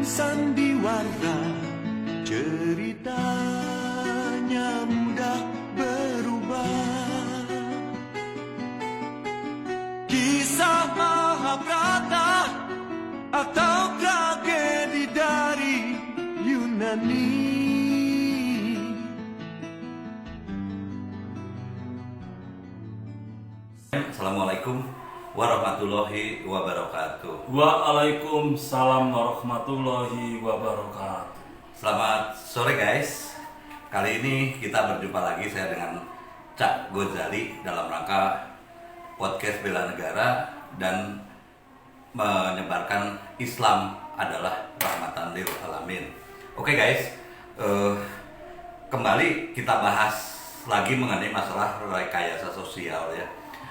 sandiwara, ceritanya mudah berubah. Kisah Mahabharata atau tragedi dari Yunani. Assalamualaikum warahmatullahi wabarakatuh. Waalaikumsalam warahmatullahi wabarakatuh. Selamat sore guys. Kali ini kita berjumpa lagi saya dengan Cak Ghazali dalam rangka podcast bela negara dan menyebarkan Islam adalah rahmatan lil alamin. Oke guys, kembali kita bahas lagi mengenai masalah rekayasa sosial ya.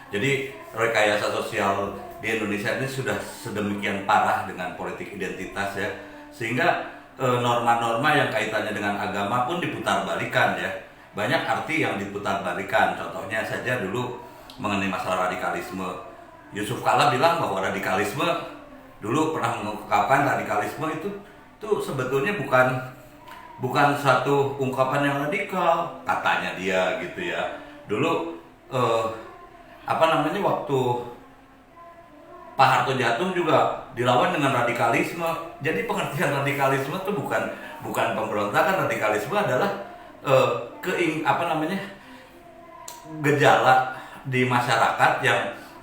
Jadi rekayasa sosial di Indonesia ini sudah sedemikian parah dengan politik identitas ya, sehingga norma-norma yang kaitannya dengan agama pun diputar-balikan ya. Banyak arti yang diputar-balikan. Contohnya saja dulu mengenai masalah radikalisme. Yusuf Kala bilang bahwa radikalisme dulu pernah mengungkapkan radikalisme itu sebetulnya bukan satu ungkapan yang radikal, katanya dia gitu ya. Dulu waktu Pak Harto jatuh juga dilawan dengan radikalisme. Jadi pengertian radikalisme itu bukan pemberontakan. Radikalisme adalah gejala di masyarakat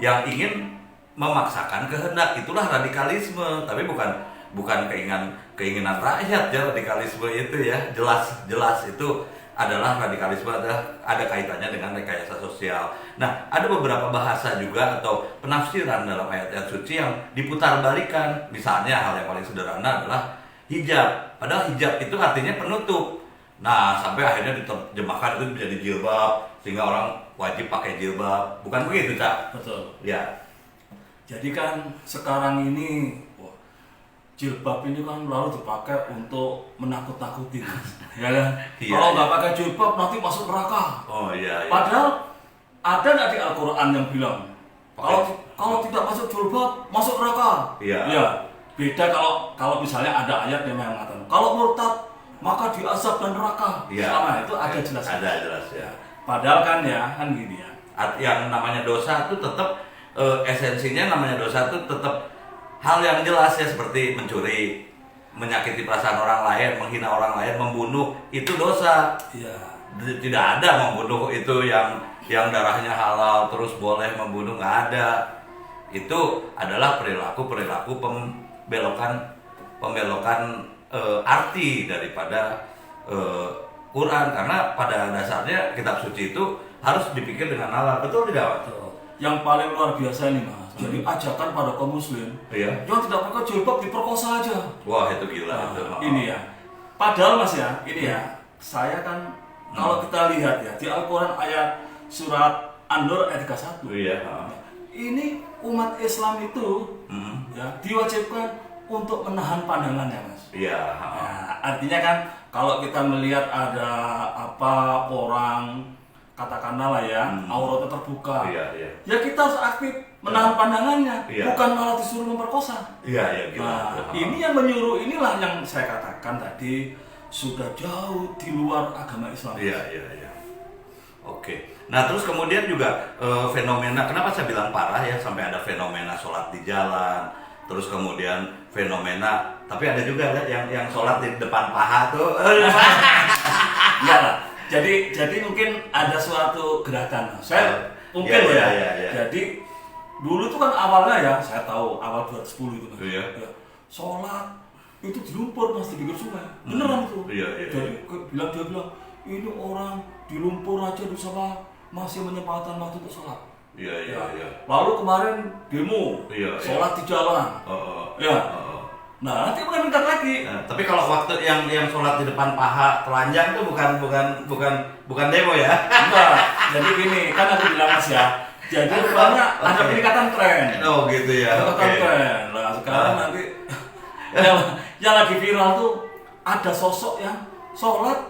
yang ingin memaksakan kehendak. Itulah radikalisme, tapi bukan keinginan rakyat ya. Radikalisme itu ya jelas itu adalah radikalisme, ada kaitannya dengan rekayasa sosial. Nah, ada beberapa bahasa juga atau penafsiran dalam ayat-ayat suci yang diputar-balikan. Misalnya hal yang paling sederhana adalah hijab. Padahal hijab itu artinya penutup. Nah, sampai akhirnya diterjemahkan itu menjadi jilbab, sehingga orang wajib pakai jilbab. Bukan begitu, Cak? Betul. Ya. Jadi kan sekarang ini jilbab ini kan lalu dipakai untuk menakut-nakuti, ya kan? Iya, Kalau nggak iya. pakai jilbab nanti masuk neraka. Oh iya. Padahal ada nggak di Al-Quran yang bilang kalau tidak masuk jilbab masuk neraka? Iya. Ya, beda kalau misalnya ada ayat yang mengatakan kalau murtad maka diazab dan neraka. Iya. Selama itu ada jelas. Ada jelas ya. Padahal kan gini ya. Yang namanya dosa itu tetap esensinya namanya dosa itu tetap hal yang jelas ya, seperti mencuri, menyakiti perasaan orang lain, menghina orang lain, membunuh, itu dosa. Iya. Tidak ada membunuh itu yang darahnya halal terus boleh membunuh, nggak ada. Itu adalah perilaku pembelokan arti daripada Quran, karena pada dasarnya kitab suci itu harus dipikir dengan nalar. Betul tidak, Pak? Betul. Yang paling luar biasa ini Mas, jadi ajakan pada kaum muslim Iya. yang tidak pakai jilbab diperkosa aja. Wah, itu gila itu. Ini ya. Padahal Mas ya, ini ya. Saya kan kalau kita lihat ya di Al-Quran ayat surat An-Nur ayat 31. Iya. Ini umat Islam itu ya diwajibkan untuk menahan pandangannya Mas. Iya. Nah, artinya kan kalau kita melihat ada orang katakanlah lah ya, auratnya terbuka. Iya. Ya kita harus aktif menahan pandangannya, Iya. bukan malah disuruh memperkosa. Iya, gitu. Nah, ini yang menyuruh inilah yang saya katakan tadi sudah jauh di luar agama Islam. Iya. Oke. Nah, terus kemudian juga fenomena, kenapa saya bilang parah ya, sampai ada fenomena sholat di jalan, terus kemudian fenomena, tapi ada juga yang sholat di depan paha tuh. Enggak lah. Jadi mungkin ada suatu gerakan. Saya mungkin Iya. Jadi dulu tuh kan awalnya ya, saya tahu awal 2010 itu kan. Iya. Ya, sholat itu di lumpur Mas, di pinggir sungai. Beneran itu. Iya. Jadi dia bilang ini orang di lumpur aja bisa masih menyempatkan waktu untuk sholat. Iya. Lalu kemarin demo, Iya. sholat di jalan. Ya. Nah, nanti bukan bentar lagi. Nah, tapi kalau waktu yang sholat di depan paha telanjang itu bukan demo ya? Enggak. Jadi gini, kan aku bilang Mas ya. Jadi rupanya ada peningkatan tren. Oh gitu ya. Peningkatan tren. Nah, sekarang nanti yang lagi viral tuh ada sosok yang sholat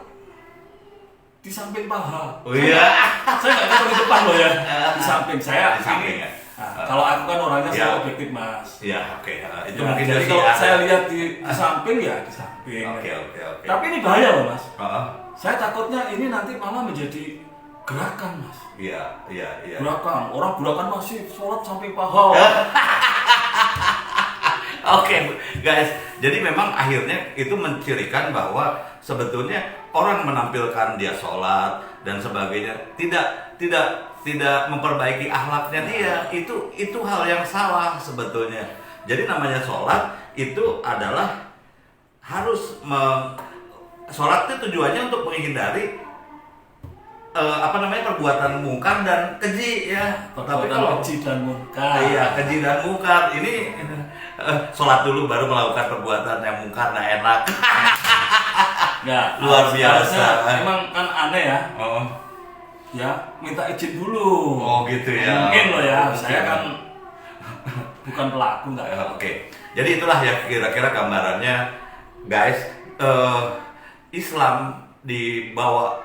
di samping paha. Oh iya. Saya nggak ketemu di depan loh ya. Di samping saya. Di samping ini, ya. Nah, kalau aku kan orangnya Ya. selalu objektif mas. Ya, oke. Itu Ya, mungkin jadi dari kalau si saya Anda. lihat di samping ya di samping. Oke, oke, oke. Tapi ini bahaya loh mas. Heeh. Saya takutnya ini nanti malah menjadi gerakan mas. Iya, iya, iya. Gerakan, orang gerakan masih sholat samping paha. Oke, guys. Jadi memang akhirnya itu mencirikan bahwa sebetulnya orang menampilkan dia sholat dan sebagainya tidak memperbaiki akhlaknya dia. Itu hal yang salah sebetulnya. Jadi namanya sholat itu adalah harus sholat itu tujuannya untuk menghindari perbuatan mungkar dan keji ya. Tapi Perbuatan kalau keji dan munkar. iya, keji dan mungkar ini sholat dulu baru melakukan perbuatan yang mungkar dan enak. Nggak, Luar biasa. harusnya Emang kan aneh ya. Oh, Ya, minta izin dulu. oh gitu ya. Mungkin loh ya, Oke. saya kan bukan pelaku nggak ya. Oke. Jadi itulah ya kira-kira gambarannya, guys. Islam dibawa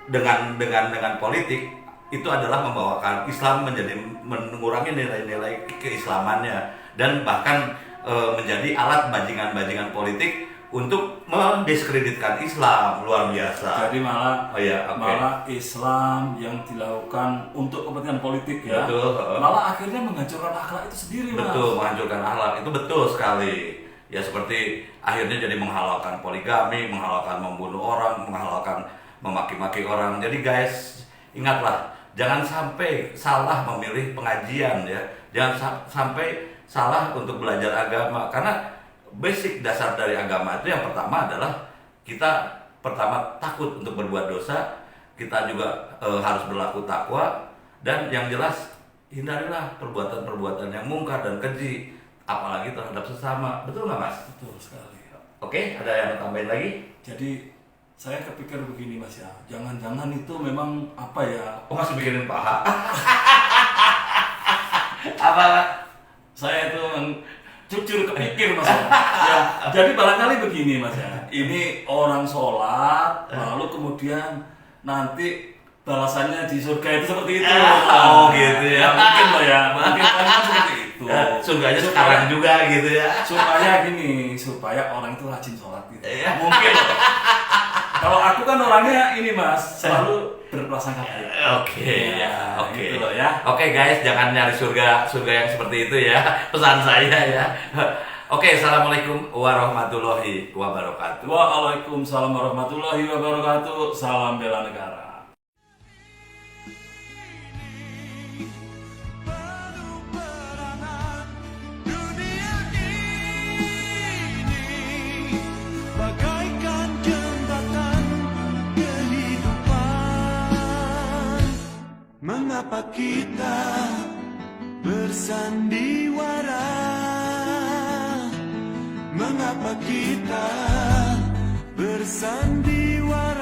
dengan politik itu adalah membawakan Islam menjadi mengurangi nilai-nilai keislamannya dan bahkan menjadi alat bajingan-bajingan politik untuk mendiskreditkan Islam. Luar biasa. Jadi malah Oh ya, oke. malah Islam yang dilakukan untuk kepentingan politik ya. Betul. Malah akhirnya menghancurkan akhlak itu sendiri mas. Betul, menghancurkan akhlak itu betul sekali. Ya seperti akhirnya jadi menghalalkan poligami, menghalalkan membunuh orang, menghalalkan memaki-maki orang. Jadi guys, ingatlah, jangan sampai salah memilih pengajian ya. Jangan sampai salah untuk belajar agama, karena basic dasar dari agama itu yang pertama adalah kita pertama takut untuk berbuat dosa, kita juga harus berlaku takwa, dan yang jelas hindarilah perbuatan-perbuatan yang mungkar dan keji, apalagi terhadap sesama. Betul nggak mas? Betul sekali. Oke, ada yang tambahin lagi? Jadi saya kepikir begini mas ya, jangan-jangan itu memang apa ya? Oh masih bikinin paha? Apa? Saya itu jujur kepikir mas ya. Ya, jadi barangkali begini mas ya, ini orang sholat lalu kemudian nanti balasannya di surga itu seperti itu. Oh gitu ya. Mungkin loh ya, mungkin kan seperti itu. Surganya sekarang juga gitu ya. Supaya gini, supaya orang itu rajin sholat gitu. Iya. Mungkin loh. Kalau aku kan orangnya ini mas, selalu berprasangka baik. Oke ya, oke. Gitu loh ya. Oke guys, jangan nyari surga yang seperti itu ya. Pesan saya ya. Oke, assalamualaikum warahmatullahi wabarakatuh. Waalaikumsalam warahmatullahi wabarakatuh. Salam bela negara. Penuh perangan dunia ini bagaikan jembatan kehidupan. Mengapa kita bersandiwara? Mengapa kita bersandiwara?